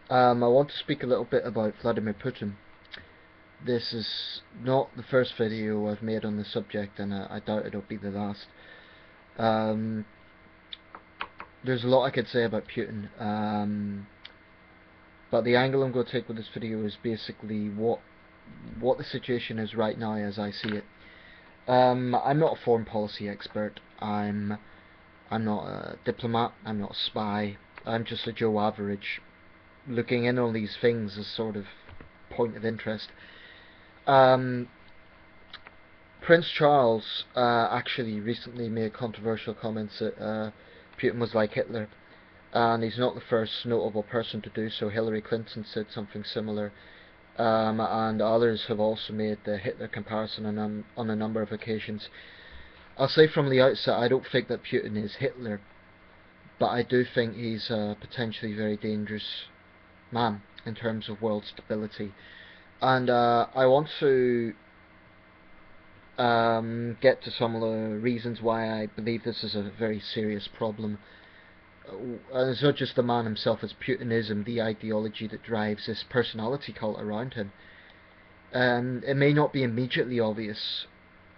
I want to speak a little bit about Vladimir Putin. This is not the first video I've made on the subject, and I doubt it'll be the last. Um, there's a lot I could say about Putin, but the angle I'm going to take with this video is basically what the situation is right now as I see it. I'm not a foreign policy expert. I'm not a diplomat. I'm not a spy. I'm just a Joe Average, looking in on these things as sort of point of interest. Prince Charles actually recently made controversial comments that Putin was like Hitler, and he's not the first notable person to do so. Hillary Clinton said something similar, and others have also made the Hitler comparison on a number of occasions. I'll say from the outset, I don't think that Putin is Hitler, but I do think he's a potentially very dangerous man in terms of world stability. And I want to get to some of the reasons why I believe this is a very serious problem. And it's not just the man himself, it's Putinism, the ideology that drives this personality cult around him. It may not be immediately obvious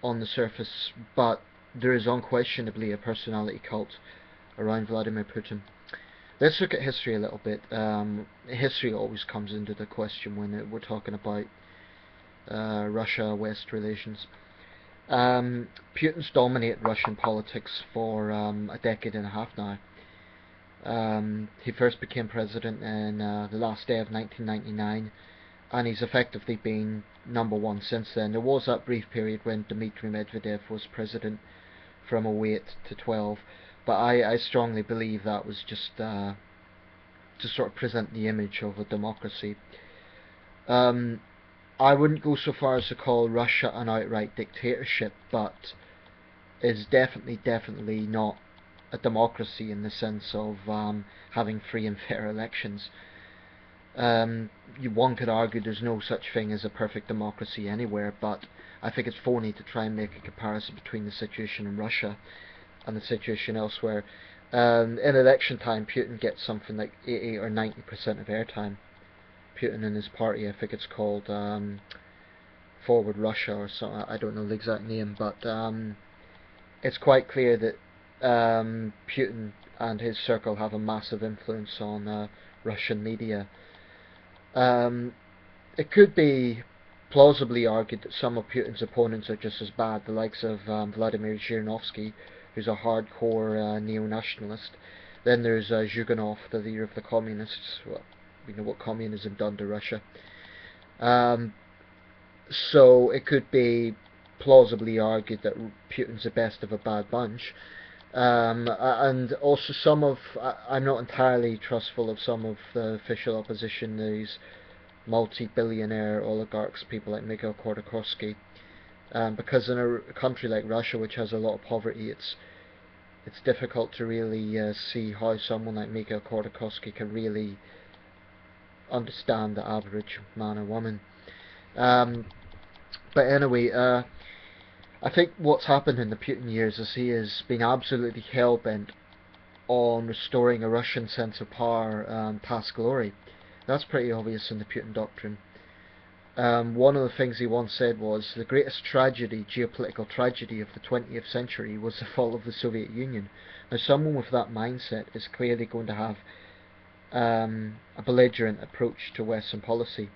on the surface, but there is unquestionably a personality cult around Vladimir Putin. Let's look at history a little bit. History always comes into the question when we're talking about Russia-West relations. Putin's dominated Russian politics for a decade and a half now. He first became president in the last day of 1999, and he's effectively been number one since then. There was that brief period when Dmitry Medvedev was president from 08 to 12, but I strongly believe that was just to sort of present the image of a democracy. I wouldn't go so far as to call Russia an outright dictatorship, but is definitely not a democracy in the sense of having free and fair elections. One could argue there's no such thing as a perfect democracy anywhere, but I think it's phony to try and make a comparison between the situation in Russia and the situation elsewhere. In election time, Putin gets something like 80 or 90% of airtime. Putin and his party, I think it's called Forward Russia or something, I don't know the exact name, but it's quite clear that Putin and his circle have a massive influence on Russian media. It could be plausibly argued that some of Putin's opponents are just as bad, the likes of Vladimir Zhirinovsky, who's a hardcore neo-nationalist. Then there's Zhuganov, the leader of the communists. Well, we know what communism done to Russia. So it could be plausibly argued that Putin's the best of a bad bunch. And also I'm not entirely trustful of some of the official opposition, these multi-billionaire oligarchs, people like Mikhail Khodorkovsky, because in a country like Russia, which has a lot of poverty, it's difficult to really see how someone like Mikhail Khodorkovsky can really understand the average man or woman. But anyway, I think what's happened in the Putin years is he has been absolutely hell-bent on restoring a Russian sense of power past glory. That's pretty obvious in the Putin doctrine. One of the things he once said was, the greatest tragedy, geopolitical tragedy of the 20th century was the fall of the Soviet Union. Now someone with that mindset is clearly going to have a belligerent approach to Western policy.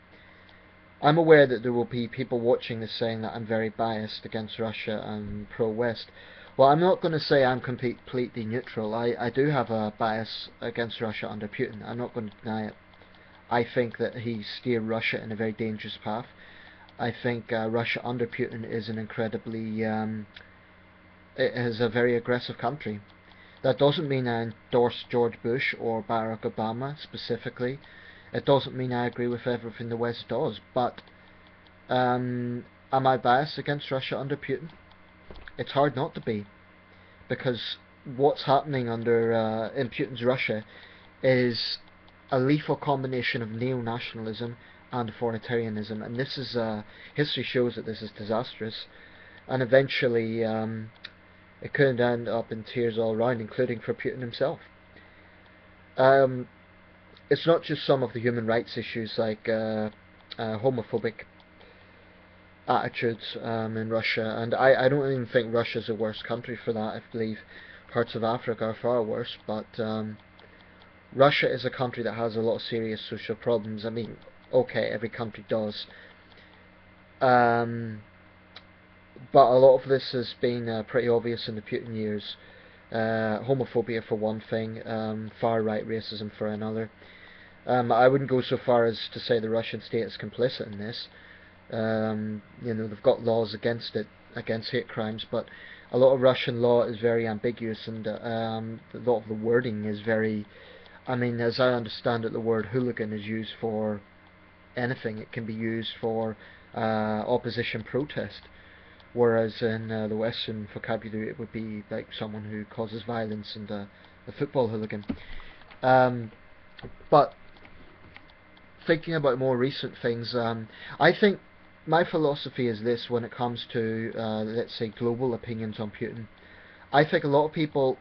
I'm aware that there will be people watching this saying that I'm very biased against Russia and pro-West. Well, I'm not going to say I'm completely neutral. I do have a bias against Russia under Putin. I'm not going to deny it. I think that he steered Russia in a very dangerous path. I think Russia under Putin is an incredibly... it is a very aggressive country. That doesn't mean I endorse George Bush or Barack Obama specifically. It doesn't mean I agree with everything the West does, but am I biased against Russia under Putin? It's hard not to be, because what's happening under in Putin's Russia is a lethal combination of neo-nationalism and authoritarianism, and this is history shows that this is disastrous, and eventually it could end up in tears all round, including for Putin himself. it's not just some of the human rights issues like homophobic attitudes in Russia, and I don't even think Russia's the worst country for that. I believe parts of Africa are far worse, but Russia is a country that has a lot of serious social problems. I mean, okay, every country does, um, but a lot of this has been pretty obvious in the Putin years. Homophobia for one thing, far right racism for another. I wouldn't go so far as to say the Russian state is complicit in this. They've got laws against it, against hate crimes, but a lot of Russian law is very ambiguous, and a lot of the wording is very. I mean, as I understand it, the word hooligan is used for anything. It can be used for opposition protest, whereas in the Western vocabulary it would be like someone who causes violence and a football hooligan. But thinking about more recent things, I think my philosophy is this when it comes to, let's say, global opinions on Putin. I think a lot of people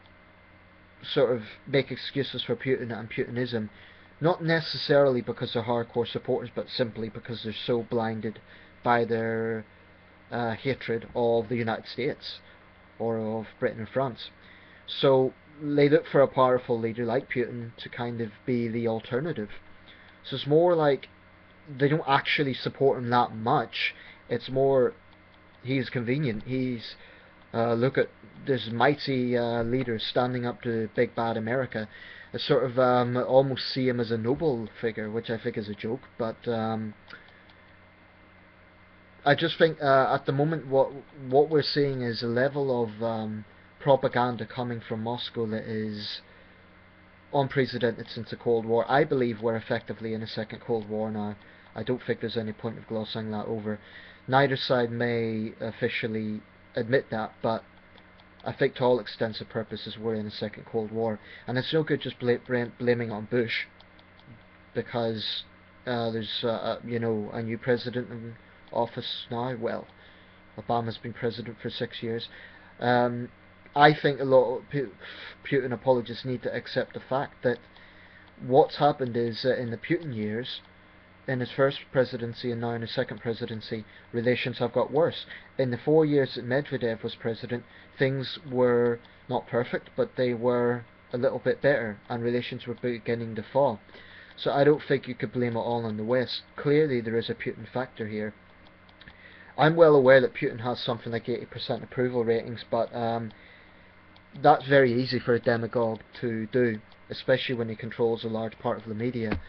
sort of make excuses for Putin and Putinism, not necessarily because they're hardcore supporters, but simply because they're so blinded by their hatred of the United States or of Britain and France. So they look for a powerful leader like Putin to kind of be the alternative. So it's more like they don't actually support him that much. It's more he's convenient. He's look at this mighty leader standing up to big bad America. I sort of almost see him as a noble figure, which I think is a joke. But I just think at the moment what we're seeing is a level of propaganda coming from Moscow that is unprecedented since the Cold War. I believe we're effectively in a second Cold War now. I don't think there's any point of glossing that over. Neither side may officially admit that, but I think to all extents and purposes we're in a second Cold War. And it's no good just blaming on Bush, because there's a new president in office now. Well, Obama's been president for 6 years. I think a lot of Putin apologists need to accept the fact that what's happened is in the Putin years, in his first presidency and now in his second presidency, relations have got worse. In the 4 years that Medvedev was president, things were not perfect, but they were a little bit better, and relations were beginning to fall. So I don't think you could blame it all on the West. Clearly there is a Putin factor here. I'm well aware that Putin has something like 80% approval ratings, but that's very easy for a demagogue to do, especially when he controls a large part of the media.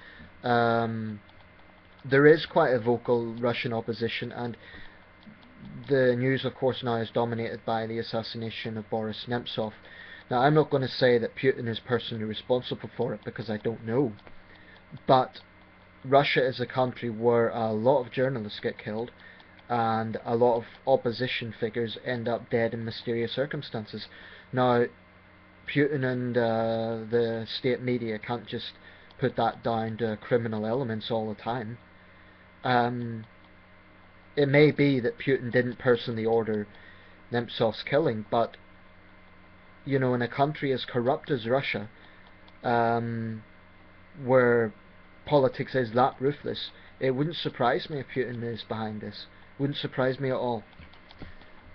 There is quite a vocal Russian opposition, and the news of course now is dominated by the assassination of Boris Nemtsov. Now I'm not going to say that Putin is personally responsible for it, because I don't know, but Russia is a country where a lot of journalists get killed and a lot of opposition figures end up dead in mysterious circumstances. Now Putin and the state media can't just put that down to criminal elements all the time. It may be that Putin didn't personally order Nemtsov's killing, but in a country as corrupt as Russia, where politics is that ruthless, it wouldn't surprise me if Putin is behind this. Wouldn't surprise me at all.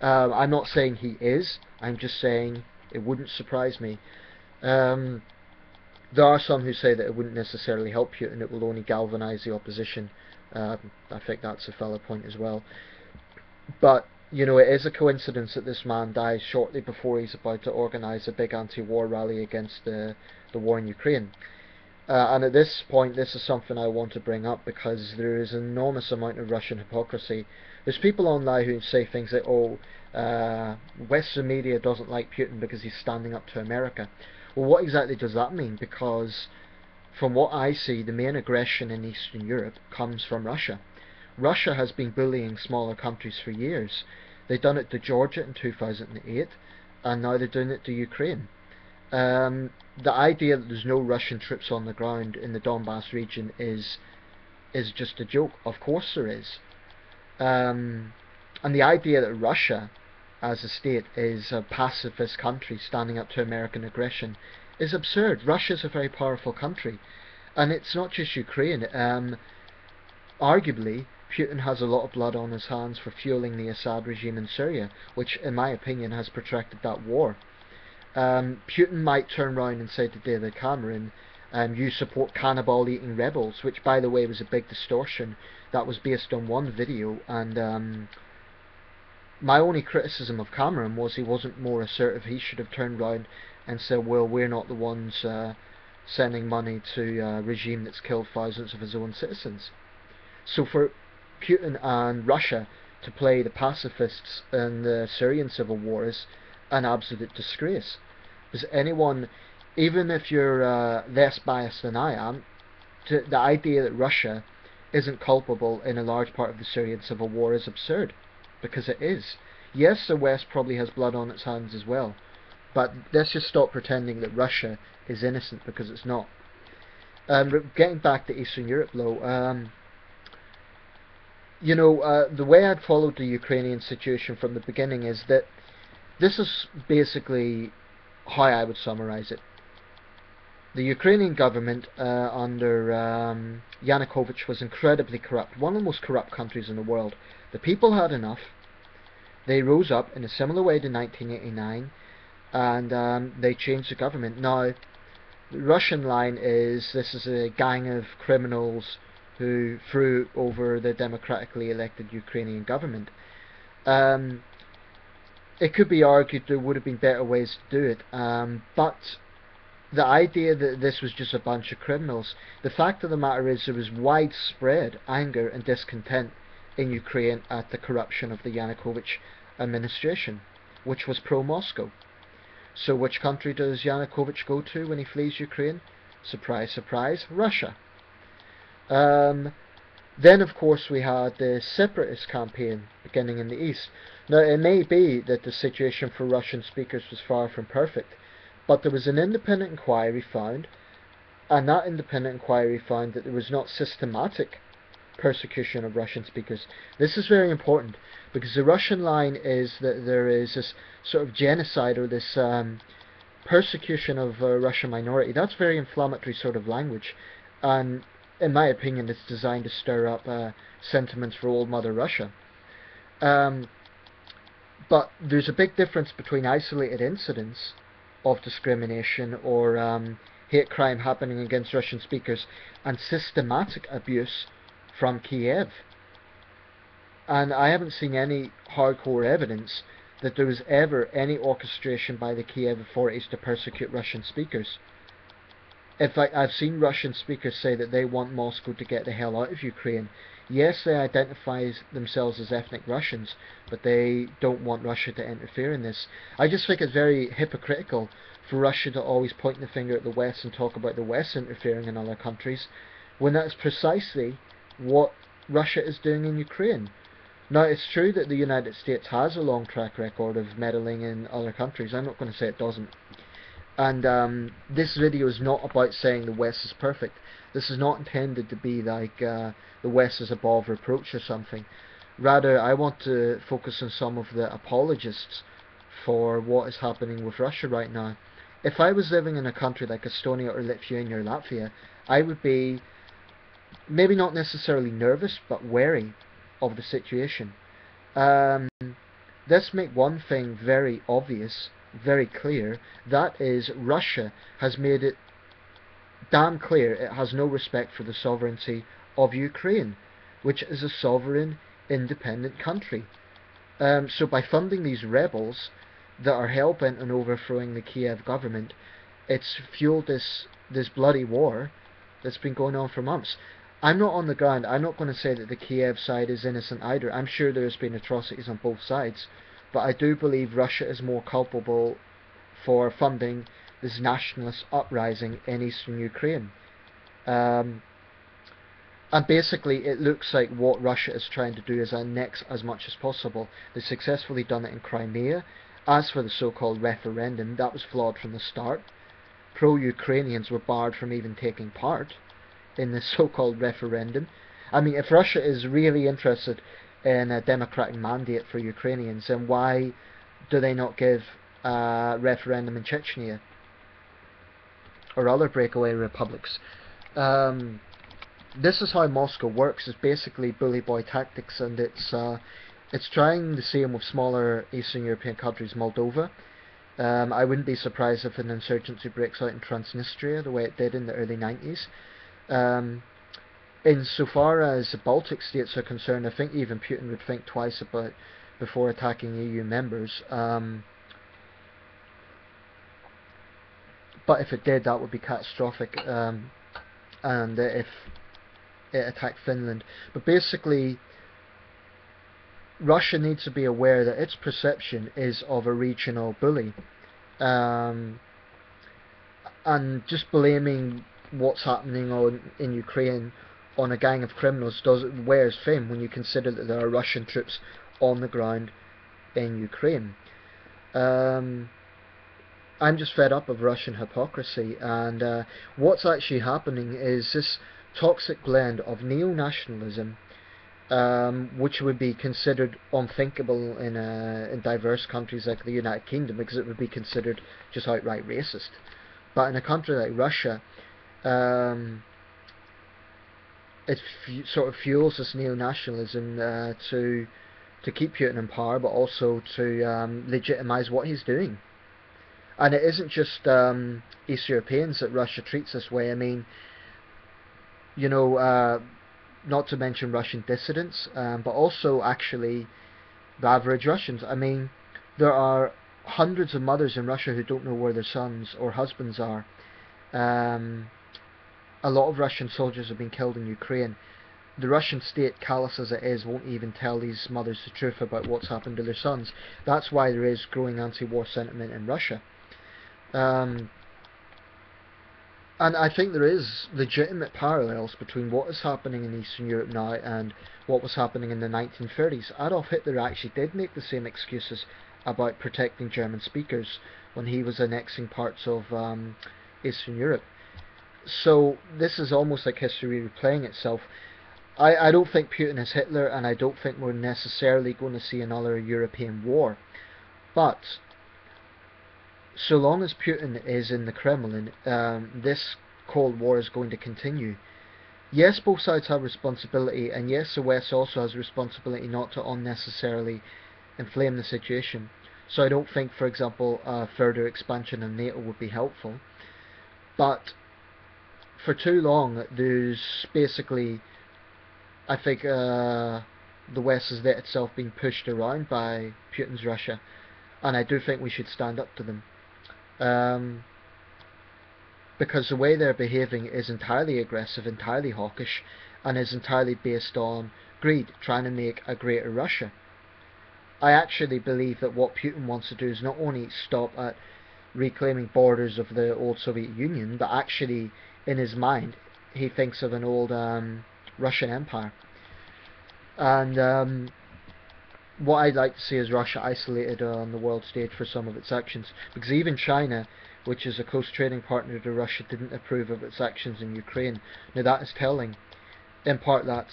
I'm not saying he is, I'm just saying it wouldn't surprise me. There are some who say that it wouldn't necessarily help Putin, it will only galvanise the opposition. I think that's a valid point as well. But, it is a coincidence that this man dies shortly before he's about to organise a big anti-war rally against the war in Ukraine. And at this point, this is something I want to bring up, because there is an enormous amount of Russian hypocrisy. There's people online who say things like, Western media doesn't like Putin because he's standing up to America. Well, what exactly does that mean? Because from what I see, the main aggression in Eastern Europe comes from Russia. Russia has been bullying smaller countries for years. They've done it to Georgia in 2008, and now they're doing it to Ukraine. The idea that there's no Russian troops on the ground in the Donbass region is just a joke. Of course there is. And the idea that Russia as a state is a pacifist country standing up to American aggression is absurd. Russia's a very powerful country, And it's not just Ukraine. Arguably, Putin has a lot of blood on his hands for fueling the Assad regime in Syria, which, in my opinion, has protracted that war. Putin might turn around and say to David Cameron, you support cannibal-eating rebels, which, by the way, was a big distortion that was based on one video, and my only criticism of Cameron was he wasn't more assertive. He should have turned around and said, well, we're not the ones sending money to a regime that's killed thousands of his own citizens. So for Putin and Russia to play the pacifists in the Syrian civil war is an absolute disgrace. Because anyone, even if you're less biased than I am, the idea that Russia isn't culpable in a large part of the Syrian civil war is absurd. Because it is. Yes, the West probably has blood on its hands as well. But let's just stop pretending that Russia is innocent, because it's not. Getting back to Eastern Europe though, the way I'd followed the Ukrainian situation from the beginning is that this is basically how I would summarize it. The Ukrainian government under Yanukovych was incredibly corrupt, one of the most corrupt countries in the world. The people had enough. They rose up in a similar way to 1989, and they changed the government. Now, the Russian line is this is a gang of criminals who threw over the democratically elected Ukrainian government. It could be argued there would have been better ways to do it, but the idea that this was just a bunch of criminals, the fact of the matter is there was widespread anger and discontent in Ukraine at the corruption of the Yanukovych administration, which was pro-Moscow. So which country does Yanukovych go to when he flees Ukraine? Surprise, surprise, Russia. Then of course we had the separatist campaign beginning in the east. Now it may be that the situation for Russian speakers was far from perfect, but there was an independent inquiry found, and that independent inquiry found that there was not systematic persecution of Russian speakers. This is very important, because the Russian line is that there is this sort of genocide, or this persecution of a Russian minority. That's very inflammatory sort of language, and in my opinion it's designed to stir up sentiments for old Mother Russia. But there's a big difference between isolated incidents of discrimination or hate crime happening against Russian speakers and systematic abuse from Kiev. And I haven't seen any hardcore evidence that there was ever any orchestration by the Kiev authorities to persecute Russian speakers. In fact, I've seen Russian speakers say that they want Moscow to get the hell out of Ukraine. Yes, they identify themselves as ethnic Russians, but they don't want Russia to interfere in this. I just think it's very hypocritical for Russia to always point the finger at the West and talk about the West interfering in other countries, when that's precisely what Russia is doing in Ukraine. Now, it's true that the United States has a long track record of meddling in other countries. I'm not going to say it doesn't. And this video is not about saying the West is perfect. This is not intended to be like the West is above reproach or something. Rather, I want to focus on some of the apologists for what is happening with Russia right now. If I was living in a country like Estonia or Lithuania or Latvia, I would be maybe not necessarily nervous, but wary of the situation. Let's make one thing very obvious, very clear. That is, Russia has made it damn clear it has no respect for the sovereignty of Ukraine, which is a sovereign, independent country. So by funding these rebels that are hell-bent on overthrowing the Kiev government, it's fueled this bloody war that's been going on for months. I'm not on the ground. I'm not going to say that the Kiev side is innocent either. I'm sure there's been atrocities on both sides, but I do believe Russia is more culpable for funding this nationalist uprising in eastern Ukraine. And basically it looks like what Russia is trying to do is annex as much as possible. They've successfully done it in Crimea. As for the so-called referendum, that was flawed from the start. Pro-Ukrainians were barred from even taking part in the so-called referendum. I mean, if Russia is really interested in a democratic mandate for Ukrainians, then why do they not give a referendum in Chechnya or other breakaway republics? This is how Moscow works. It's basically bully boy tactics, and it's trying the same with smaller Eastern European countries, Moldova. I wouldn't be surprised if an insurgency breaks out in Transnistria the way it did in the early 90s. Insofar as the Baltic states are concerned, I think even Putin would think twice about before attacking EU members. But if it did, that would be catastrophic. And if it attacked Finland. But basically, Russia needs to be aware that its perception is of a regional bully. And just blaming what's happening in Ukraine on a gang of criminals wears thin when you consider that there are Russian troops on the ground in Ukraine. I'm just fed up of Russian hypocrisy, and what's actually happening is this toxic blend of neo-nationalism, which would be considered unthinkable in diverse countries like the United Kingdom, because it would be considered just outright racist. But in a country like Russia, it sort of fuels this neo-nationalism to keep Putin in power, but also to legitimize what he's doing. And it isn't just East Europeans that Russia treats this way. I mean, you know, not to mention Russian dissidents, but also actually the average Russians. I mean, there are hundreds of mothers in Russia who don't know where their sons or husbands are. A lot of Russian soldiers have been killed in Ukraine. The Russian state, callous as it is, won't even tell these mothers the truth about what's happened to their sons. That's why there is growing anti-war sentiment in Russia. And I think there is legitimate parallels between what is happening in Eastern Europe now and what was happening in the 1930s. Adolf Hitler actually did make the same excuses about protecting German speakers when he was annexing parts of Eastern Europe. So this is almost like history replaying itself. I don't think Putin is Hitler, and I don't think we're necessarily going to see another European war. But so long as Putin is in the Kremlin, this Cold War is going to continue. Yes, both sides have responsibility, and yes, the West also has responsibility not to unnecessarily inflame the situation. So I don't think, for example, further expansion of NATO would be helpful. But for too long, there's basically, I think, the West has let itself being pushed around by Putin's Russia, and I do think we should stand up to them. Because the way they're behaving is entirely aggressive, entirely hawkish, and is entirely based on greed, trying to make a greater Russia. I actually believe that what Putin wants to do is not only stop at reclaiming borders of the old Soviet Union, but actually, in his mind, he thinks of an old Russian Empire. And what I'd like to see is Russia isolated on the world stage for some of its actions, because even China, which is a close trading partner to Russia, didn't approve of its actions in Ukraine. Now that is telling. In part that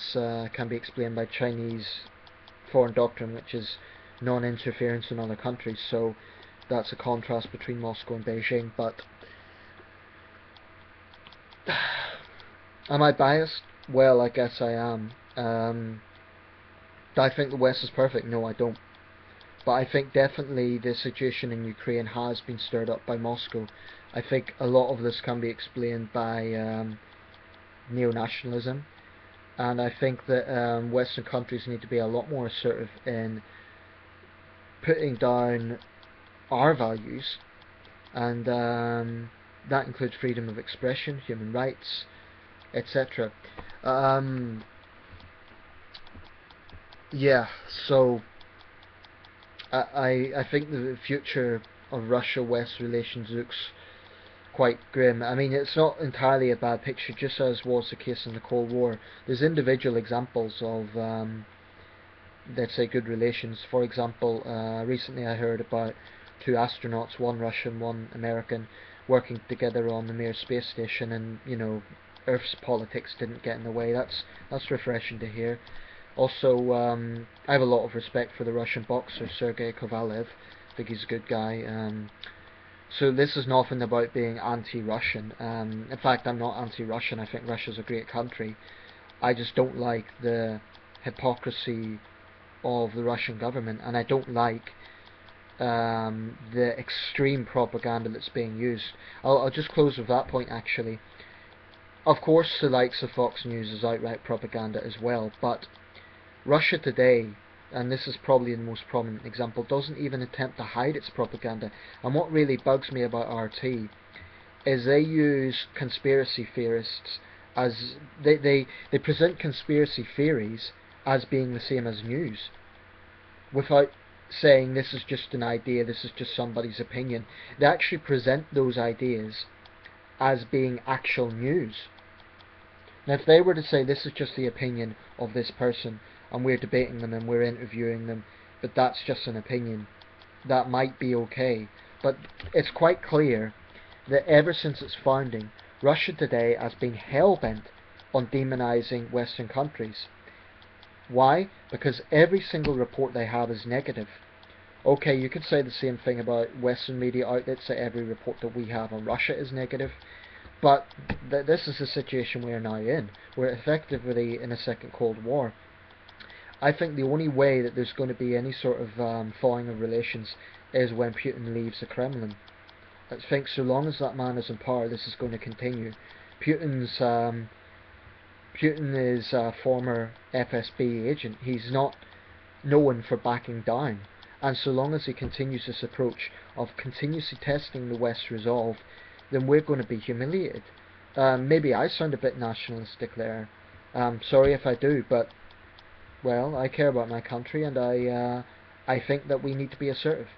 can be explained by Chinese foreign doctrine, which is non-interference in other countries, so that's a contrast between Moscow and Beijing. But am I biased? Well, I guess I am. Do I think the West is perfect? No, I don't. But I think definitely the situation in Ukraine has been stirred up by Moscow. I think a lot of this can be explained by neo-nationalism, and I think that Western countries need to be a lot more assertive in putting down our values, and that includes freedom of expression, human rights, etc. Yeah, so I think the future of Russia-West relations looks quite grim. I mean, it's not entirely a bad picture, just as was the case in the Cold War. There's individual examples of, let's say, good relations. For example, recently I heard about two astronauts, one Russian, one American, working together on the Mir space station, and you know, Earth's politics didn't get in the way. That's refreshing to hear. Also, I have a lot of respect for the Russian boxer Sergei Kovalev. I think he's a good guy. So this is nothing about being anti-Russian. In fact, I'm not anti-Russian. I think Russia's a great country. I just don't like the hypocrisy of the Russian government, and I don't like the extreme propaganda that's being used. I'll just close with that point actually. Of course, the likes of Fox News is outright propaganda as well, but Russia Today, and this is probably the most prominent example, doesn't even attempt to hide its propaganda. And what really bugs me about RT is they use conspiracy theorists as they present conspiracy theories as being the same as news, without saying this is just an idea, this is just somebody's opinion. They actually present those ideas as being actual news. Now, if they were to say this is just the opinion of this person, and we're debating them and we're interviewing them, but that's just an opinion, that might be okay. But it's quite clear that ever since its founding, Russia Today has been hell-bent on demonizing Western countries. Why? Because every single report they have is negative. Okay, you could say the same thing about Western media outlets, that every report that we have on Russia is negative. But this is the situation we are now in. We're effectively in a second Cold War. I think the only way that there's going to be any sort of thawing of relations is when Putin leaves the Kremlin. I think so long as that man is in power, this is going to continue. Putin is a former FSB agent. He's not known for backing down. And so long as he continues this approach of continuously testing the West's resolve, then we're going to be humiliated. Maybe I sound a bit nationalistic there. Sorry if I do, but well, I care about my country, and I think that we need to be assertive.